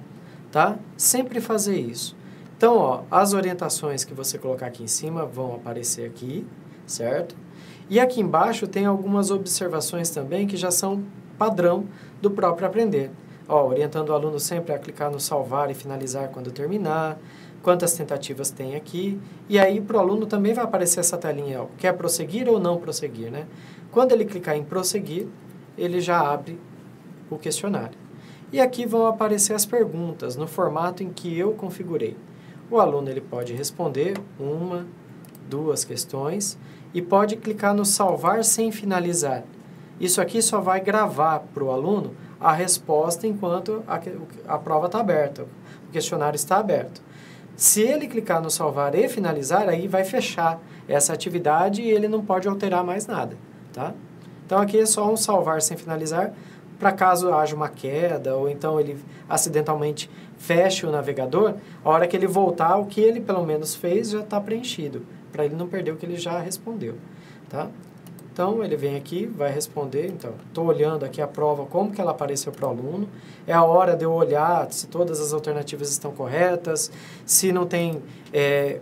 tá? Sempre fazer isso. Então, ó, as orientações que você colocar aqui em cima vão aparecer aqui, certo? E aqui embaixo tem algumas observações também que já são padrão do próprio aprender. Ó, orientando o aluno sempre a clicar no salvar e finalizar quando terminar, quantas tentativas tem aqui, e aí para o aluno também vai aparecer essa telinha, ó, quer prosseguir ou não prosseguir, né? Quando ele clicar em prosseguir, ele já abre o questionário. E aqui vão aparecer as perguntas no formato em que eu configurei. O aluno ele pode responder 1, 2 questões e pode clicar no salvar sem finalizar. Isso aqui só vai gravar para o aluno a resposta enquanto a prova está aberta, o questionário está aberto. Se ele clicar no salvar e finalizar, aí vai fechar essa atividade e ele não pode alterar mais nada, tá? Então aqui é só um salvar sem finalizar, para caso haja uma queda ou então ele acidentalmente feche o navegador, a hora que ele voltar, o que ele pelo menos fez já está preenchido, para ele não perder o que ele já respondeu, tá? Então, ele vem aqui, vai responder. Então, estou olhando aqui a prova, como que ela apareceu para o aluno. É a hora de eu olhar se todas as alternativas estão corretas, se não tem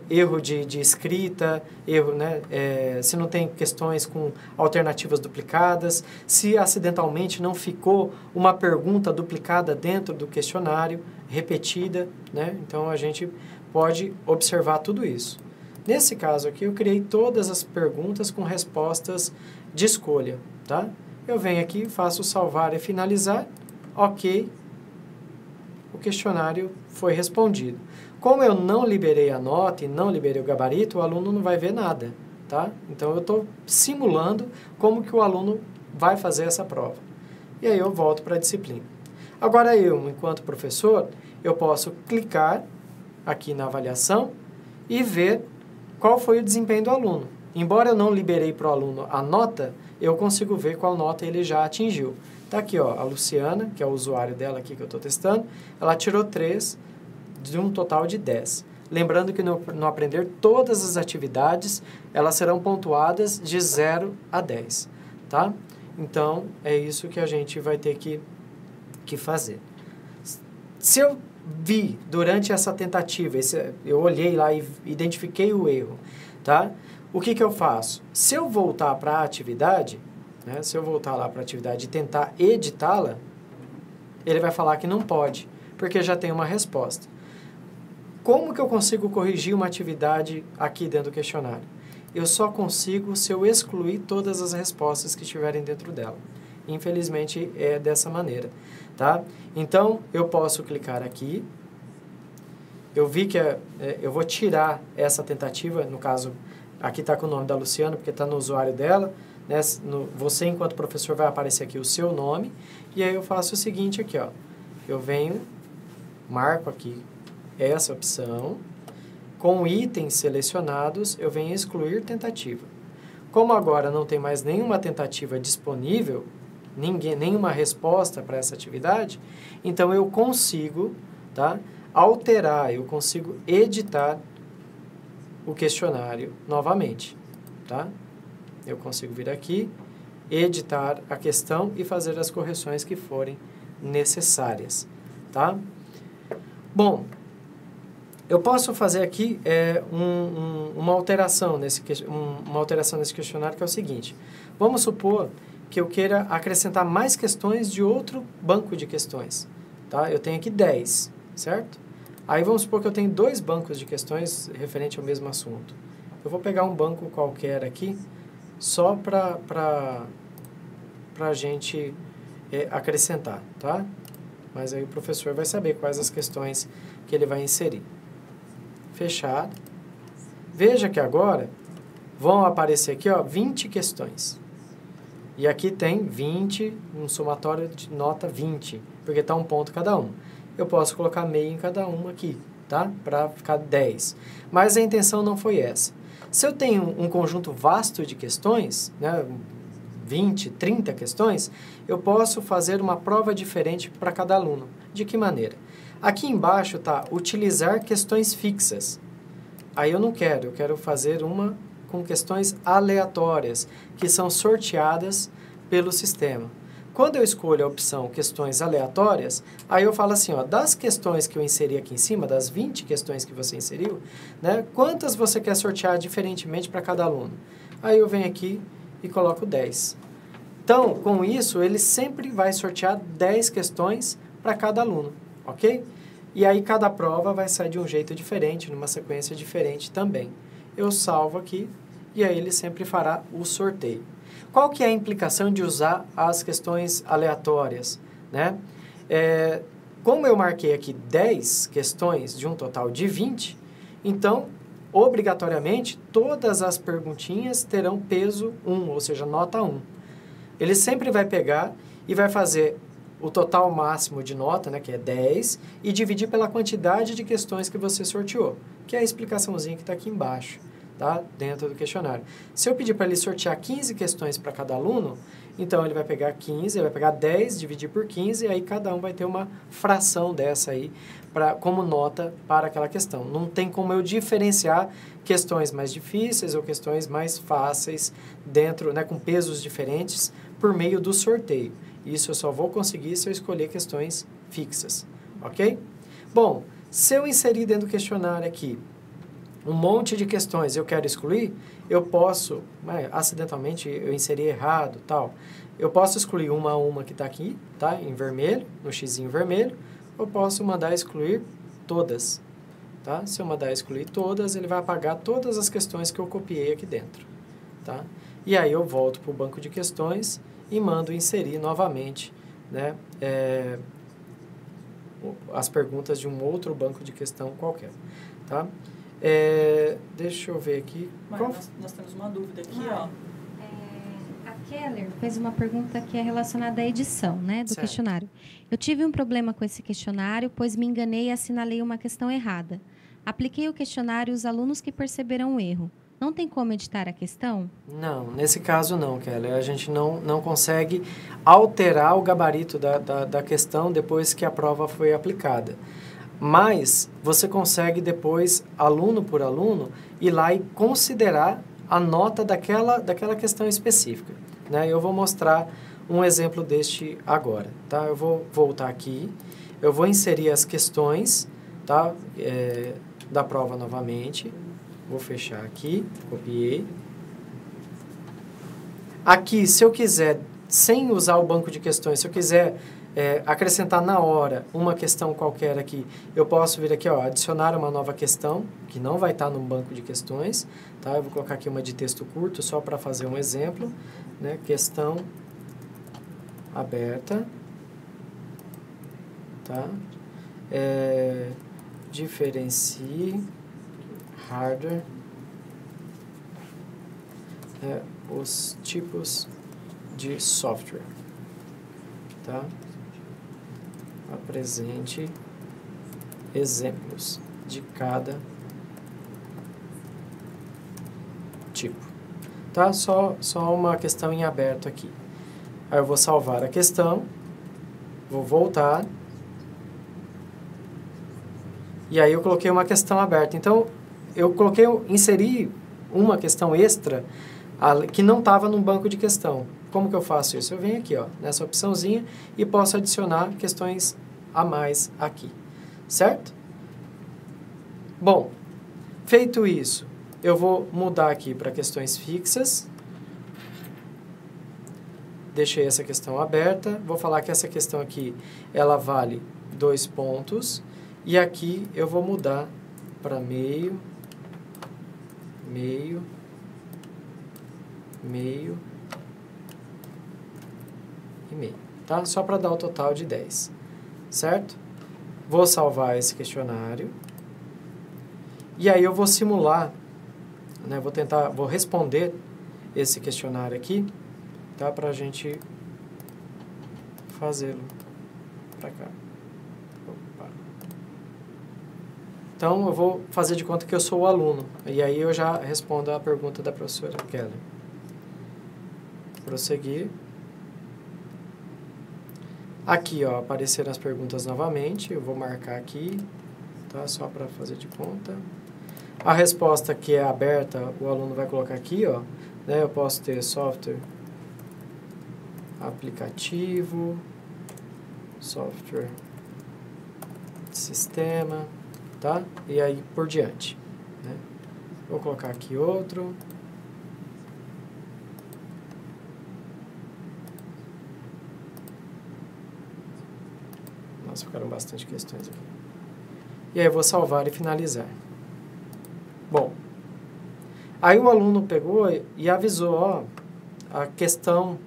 erro de escrita, erro, né, se não tem questões com alternativas duplicadas, se acidentalmente não ficou uma pergunta duplicada dentro do questionário, repetida, né? Então, a gente pode observar tudo isso. Nesse caso aqui, eu criei todas as perguntas com respostas de escolha, tá? Eu venho aqui, faço salvar e finalizar, ok, o questionário foi respondido. Como eu não liberei a nota e não liberei o gabarito, o aluno não vai ver nada, tá? Então, eu estou simulando como que o aluno vai fazer essa prova. E aí, eu volto para a disciplina. Agora, enquanto professor, eu posso clicar aqui na avaliação e ver qual foi o desempenho do aluno. Embora eu não liberei para o aluno a nota, eu consigo ver qual nota ele já atingiu. Está aqui, ó, a Luciana, que é o usuário dela aqui que eu estou testando, ela tirou 3 de um total de 10. Lembrando que no Aprender, todas as atividades, elas serão pontuadas de 0 a 10, tá? Então, é isso que a gente vai ter que fazer. Se eu vi durante essa tentativa, eu olhei lá e identifiquei o erro, tá? O que eu faço? Se eu voltar para a atividade, né, se eu voltar lá para a atividade e tentar editá-la, ele vai falar que não pode, porque já tem uma resposta. Como que eu consigo corrigir uma atividade aqui dentro do questionário? Eu só consigo se eu excluir todas as respostas que estiverem dentro dela. Infelizmente, é dessa maneira, tá? Então, eu posso clicar aqui. Eu vi que eu vou tirar essa tentativa, no caso, aqui está com o nome da Luciana, porque está no usuário dela, né? Você, enquanto professor, vai aparecer aqui o seu nome, e aí eu faço o seguinte aqui, ó. Eu venho, marco aqui essa opção, com itens selecionados, eu venho excluir tentativa. Como agora não tem mais nenhuma tentativa disponível, nenhuma resposta para essa atividade, então eu consigo, tá, alterar, eu consigo editar o questionário novamente, tá? Eu consigo vir aqui, editar a questão e fazer as correções que forem necessárias, tá? Bom, eu posso fazer aqui uma alteração nesse questionário, que é o seguinte. Vamos supor que eu queira acrescentar mais questões de outro banco de questões, tá? Eu tenho aqui 10, certo? Aí vamos supor que eu tenho 2 bancos de questões referente ao mesmo assunto. Eu vou pegar um banco qualquer aqui, só para a gente acrescentar, tá? Mas aí o professor vai saber quais as questões que ele vai inserir. Fechado. Veja que agora vão aparecer aqui, ó, 20 questões. E aqui tem 20, um somatório de nota 20, porque está um ponto cada um. Eu posso colocar meio em cada uma aqui, tá? Para ficar 10. Mas a intenção não foi essa. Se eu tenho um conjunto vasto de questões, né, 20, 30 questões, eu posso fazer uma prova diferente para cada aluno. De que maneira? Aqui embaixo está utilizar questões fixas. Aí eu não quero, eu quero fazer uma com questões aleatórias, que são sorteadas pelo sistema. Quando eu escolho a opção questões aleatórias, aí eu falo assim, ó, das questões que eu inseri aqui em cima, das 20 questões que você inseriu, né, quantas você quer sortear diferentemente para cada aluno? Aí eu venho aqui e coloco 10. Então, com isso, ele sempre vai sortear 10 questões para cada aluno, ok? E aí cada prova vai sair de um jeito diferente, numa sequência diferente também. Eu salvo aqui e aí ele sempre fará o sorteio. Qual que é a implicação de usar as questões aleatórias, né? Como eu marquei aqui 10 questões de um total de 20, então, obrigatoriamente, todas as perguntinhas terão peso 1, ou seja, nota 1. Ele sempre vai pegar e vai fazer o total máximo de nota, né, que é 10, e dividir pela quantidade de questões que você sorteou, que é a explicaçãozinha que está aqui embaixo, tá, dentro do questionário. Se eu pedir para ele sortear 15 questões para cada aluno, então ele vai pegar 15, ele vai pegar 10, dividir por 15, e aí cada um vai ter uma fração dessa aí como nota para aquela questão. Não tem como eu diferenciar questões mais difíceis ou questões mais fáceis dentro, né, com pesos diferentes por meio do sorteio. Isso eu só vou conseguir se eu escolher questões fixas, ok? Bom, se eu inserir dentro do questionário aqui um monte de questões eu quero excluir, eu posso, acidentalmente eu inseri errado, tal. Eu posso excluir uma a uma que está aqui, tá? Em vermelho, no xizinho vermelho, eu posso mandar excluir todas, tá? Se eu mandar excluir todas, ele vai apagar todas as questões que eu copiei aqui dentro, tá? E aí eu volto para o banco de questões e mando inserir novamente, né, as perguntas de um outro banco de questão qualquer, tá? Deixa eu ver aqui.
Nós temos uma dúvida aqui, ó.
A Keller fez uma pergunta que é relacionada à edição, né, do
certo.
questionário. Eu tive um problema com esse questionário, pois me enganei e assinalei uma questão errada. Apliquei o questionário e os alunos que perceberam o erro. Não tem como editar a questão?
Não, nesse caso não, Kelly. A gente não consegue alterar o gabarito da questão depois que a prova foi aplicada. Mas você consegue depois, aluno por aluno, ir lá e considerar a nota daquela questão específica, né? Eu vou mostrar um exemplo deste agora, tá? Eu vou voltar aqui, eu vou inserir as questões, tá? Da prova novamente. Vou fechar aqui, copiei. Aqui, se eu quiser, sem usar o banco de questões, se eu quiser acrescentar na hora uma questão qualquer aqui, eu posso vir aqui, ó, adicionar uma nova questão, que não vai estar no banco de questões, tá? Eu vou colocar aqui uma de texto curto, só para fazer um exemplo, né? Questão aberta, tá? Diferencie hardware, os tipos de software, tá? Apresente exemplos de cada tipo, tá? Só uma questão em aberto aqui. Aí eu vou salvar a questão, vou voltar, e aí eu coloquei uma questão aberta. Então, inseri uma questão extra que não estava no banco de questão. Como que eu faço isso? Eu venho aqui, ó, nessa opçãozinha e posso adicionar questões a mais aqui, certo? Bom, feito isso, eu vou mudar aqui para questões fixas. Deixei essa questão aberta. Vou falar que essa questão aqui, ela vale 2 pontos. E aqui eu vou mudar para meio meio, meio e meio, tá? Só para dar o total de 10, certo? Vou salvar esse questionário. E aí eu vou simular, né? Vou responder esse questionário aqui, tá? Para a gente fazê-lo para cá. Opa. Então, eu vou fazer de conta que eu sou o aluno. E aí eu já respondo a pergunta da professora Kelly. Prosseguir. Aqui, ó, apareceram as perguntas novamente. Eu vou marcar aqui, tá? Só para fazer de conta. A resposta que é aberta, o aluno vai colocar aqui, ó. Né? Eu posso ter software, aplicativo, software, sistema, tá? E aí por diante, né? Vou colocar aqui outro. Nossa, ficaram bastante questões aqui. E aí eu vou salvar e finalizar. Bom, aí o aluno pegou e avisou, ó, a questão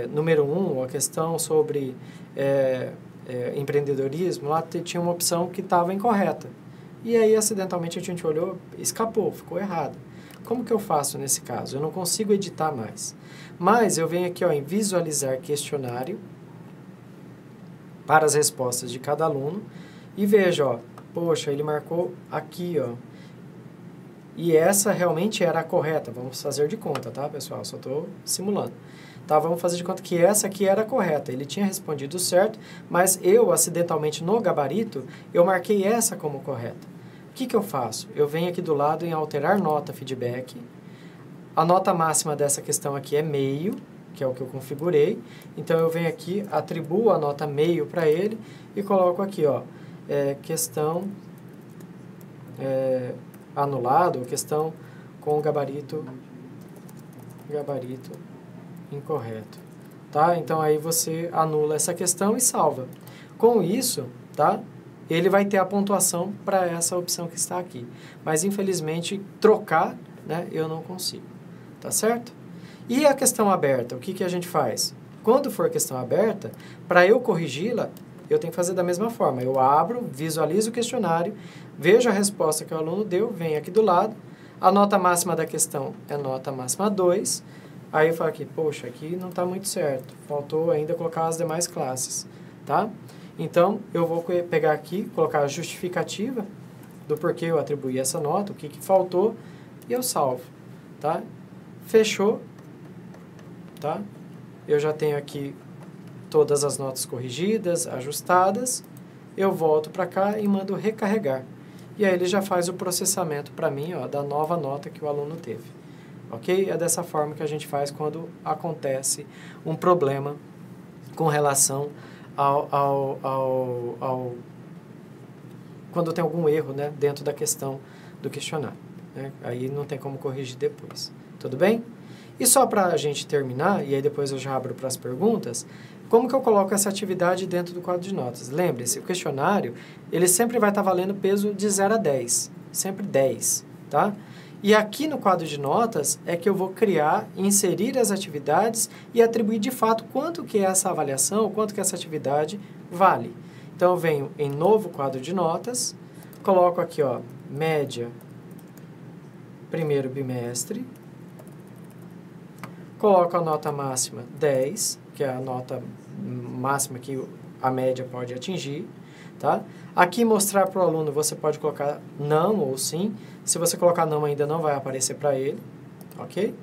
número 1, a questão sobre empreendedorismo, lá tinha uma opção que estava incorreta. E aí, acidentalmente, a gente olhou, escapou, ficou errado. Como que eu faço nesse caso? Eu não consigo editar mais. Mas eu venho aqui, ó, em visualizar questionário para as respostas de cada aluno e vejo, ó, poxa, ele marcou aqui, ó. E essa realmente era a correta. Vamos fazer de conta, tá, pessoal? Só estou simulando. Tá, vamos fazer de conta que essa aqui era a correta. Ele tinha respondido certo, mas eu, acidentalmente, no gabarito, eu marquei essa como correta. O que que eu faço? Eu venho aqui do lado em alterar nota feedback. A nota máxima dessa questão aqui é meio, que é o que eu configurei. Então, eu venho aqui, atribuo a nota meio para ele e coloco aqui, ó, questão anulado, questão com gabarito incorreto, tá? Então, aí você anula essa questão e salva. Com isso, tá? Ele vai ter a pontuação para essa opção que está aqui. Mas, infelizmente, trocar, né, eu não consigo, tá certo? E a questão aberta, o que que a gente faz? Quando for questão aberta, para eu corrigi-la, eu tenho que fazer da mesma forma. Eu abro, visualizo o questionário, vejo a resposta que o aluno deu, venho aqui do lado, a nota máxima da questão é nota máxima 2, aí eu falo aqui, poxa, aqui não está muito certo, faltou ainda colocar as demais classes, tá? Então, eu vou pegar aqui, colocar a justificativa do porquê eu atribuí essa nota, o que que faltou, e eu salvo, tá? Fechou, tá? Eu já tenho aqui todas as notas corrigidas, ajustadas, eu volto para cá e mando recarregar. E aí ele já faz o processamento para mim, ó, da nova nota que o aluno teve. Ok? É dessa forma que a gente faz quando acontece um problema com relação quando tem algum erro, né, dentro da questão do questionário, né? Aí não tem como corrigir depois. Tudo bem? E só para a gente terminar, e aí depois eu já abro para as perguntas, como que eu coloco essa atividade dentro do quadro de notas? Lembre-se, o questionário, ele sempre vai estar valendo peso de 0 a 10, sempre 10, tá? E aqui no quadro de notas é que eu vou criar, inserir as atividades e atribuir de fato quanto que é essa avaliação, quanto que essa atividade vale. Então, eu venho em novo quadro de notas, coloco aqui, ó, média, primeiro bimestre, coloco a nota máxima 10, que é a nota máxima que a média pode atingir, tá? Aqui, mostrar para o aluno, você pode colocar não ou sim. Se você colocar não, ainda não vai aparecer para ele, ok?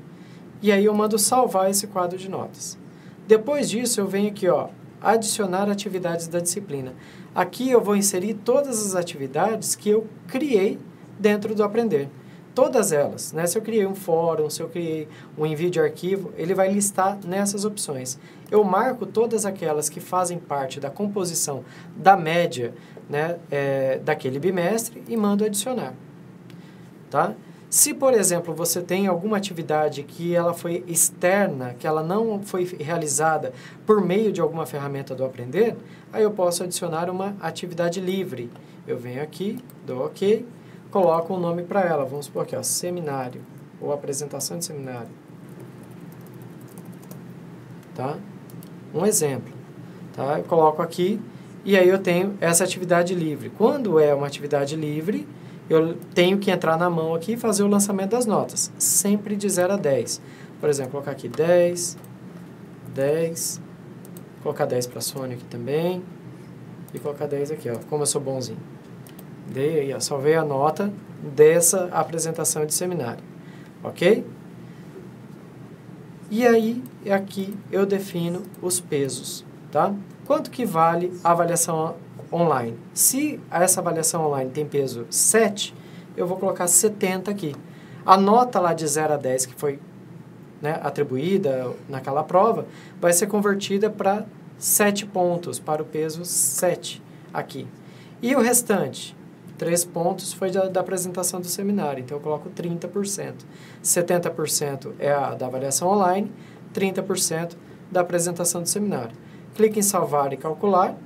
E aí eu mando salvar esse quadro de notas. Depois disso, eu venho aqui, ó, adicionar atividades da disciplina. Aqui eu vou inserir todas as atividades que eu criei dentro do Aprender. Todas elas, né? Se eu criei um fórum, se eu criei um envio de arquivo, ele vai listar nessas opções. Eu marco todas aquelas que fazem parte da composição da média, né, daquele bimestre e mando adicionar. Tá? Se, por exemplo, você tem alguma atividade que ela foi externa, que ela não foi realizada por meio de alguma ferramenta do Aprender, aí eu posso adicionar uma atividade livre. Eu venho aqui, dou OK, coloco um nome para ela. Vamos supor aqui, ó, seminário, ou apresentação de seminário. Tá? Um exemplo. Tá? Eu coloco aqui, e aí eu tenho essa atividade livre. Quando é uma atividade livre, eu tenho que entrar na mão aqui e fazer o lançamento das notas. Sempre de 0 a 10. Por exemplo, colocar aqui 10, 10, colocar 10 para a Sônia aqui também, e colocar 10 aqui, ó, como eu sou bonzinho. Dei aí, ó, salvei a nota dessa apresentação de seminário, ok? E aí, aqui eu defino os pesos, tá? Quanto que vale a avaliação online? Se essa avaliação online tem peso 7, eu vou colocar 70 aqui. A nota lá de 0 a 10 que foi, né, atribuída naquela prova, vai ser convertida para 7 pontos, para o peso 7 aqui. E o restante, 3 pontos, foi da apresentação do seminário, então eu coloco 30%. 70% é a da avaliação online, 30% da apresentação do seminário. Clique em salvar e calcular,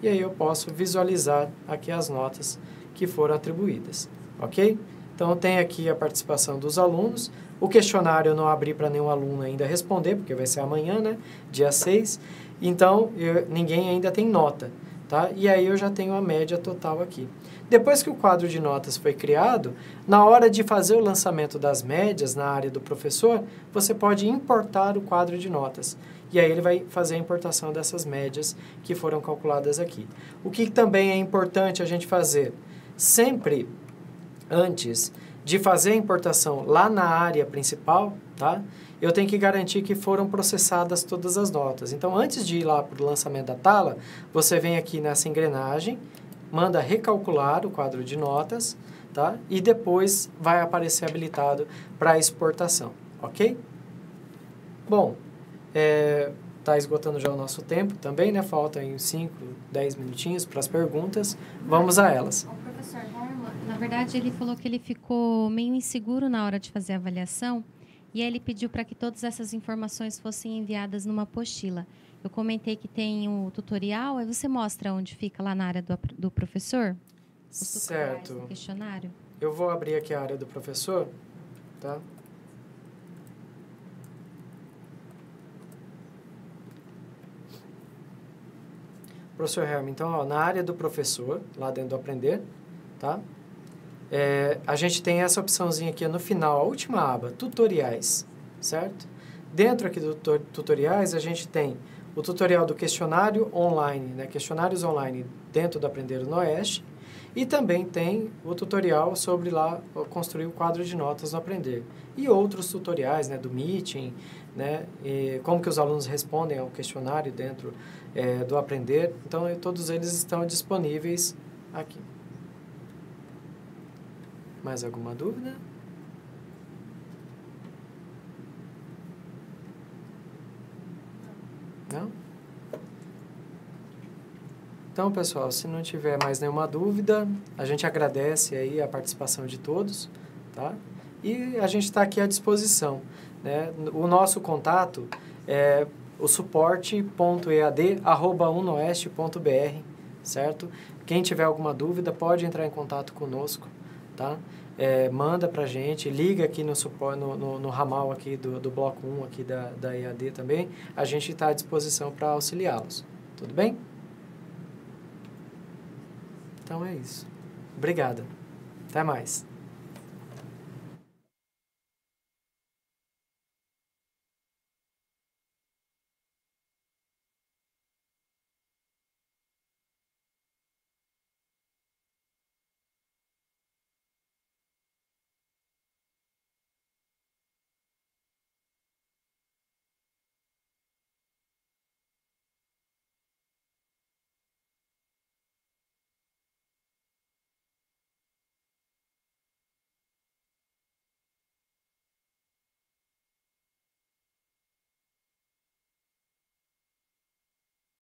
e aí eu posso visualizar aqui as notas que foram atribuídas, ok? Então, tem aqui a participação dos alunos. O questionário eu não abri para nenhum aluno ainda responder, porque vai ser amanhã, né? Dia 6. Então, ninguém ainda tem nota, tá? E aí eu já tenho a média total aqui. Depois que o quadro de notas foi criado, na hora de fazer o lançamento das médias na área do professor, você pode importar o quadro de notas. E aí ele vai fazer a importação dessas médias que foram calculadas aqui. O que também é importante a gente fazer? Sempre antes de fazer a importação lá na área principal, tá? Eu tenho que garantir que foram processadas todas as notas. Então, antes de ir lá para o lançamento da tala, você vem aqui nessa engrenagem, manda recalcular o quadro de notas, tá? E depois vai aparecer habilitado para exportação, ok? Bom, tá esgotando já o nosso tempo também, né? Falta em 5, 10 minutinhos para as perguntas. Vamos a elas.
O professor Norma, na verdade, ele falou que ele ficou meio inseguro na hora de fazer a avaliação e aí ele pediu para que todas essas informações fossem enviadas numa apostila. Eu comentei que tem o tutorial, aí você mostra onde fica lá na área do professor? Os tutoriais do questionário?
Eu vou abrir aqui a área do professor, tá? Professor Herman, então, ó, na área do professor, lá dentro do Aprender, tá? A gente tem essa opçãozinha aqui no final, a última aba, tutoriais, certo? Dentro aqui do tutoriais, a gente tem o tutorial do questionário online, né? Questionários online dentro do Aprender no Oeste, e também tem o tutorial sobre lá construir o quadro de notas no Aprender. E outros tutoriais, né? Do Meeting, né? E como que os alunos respondem ao questionário dentro do Aprender. Então, todos eles estão disponíveis aqui. Mais alguma dúvida? Não? Então, pessoal, se não tiver mais nenhuma dúvida, a gente agradece aí a participação de todos, tá? E a gente está aqui à disposição, né? O nosso contato é o suporte.ead@unoeste.br, certo? Quem tiver alguma dúvida pode entrar em contato conosco, tá? Manda pra gente, liga aqui no ramal aqui do bloco 1 aqui da EAD também, a gente está à disposição para auxiliá-los, tudo bem? Então é isso. Obrigado. Até mais.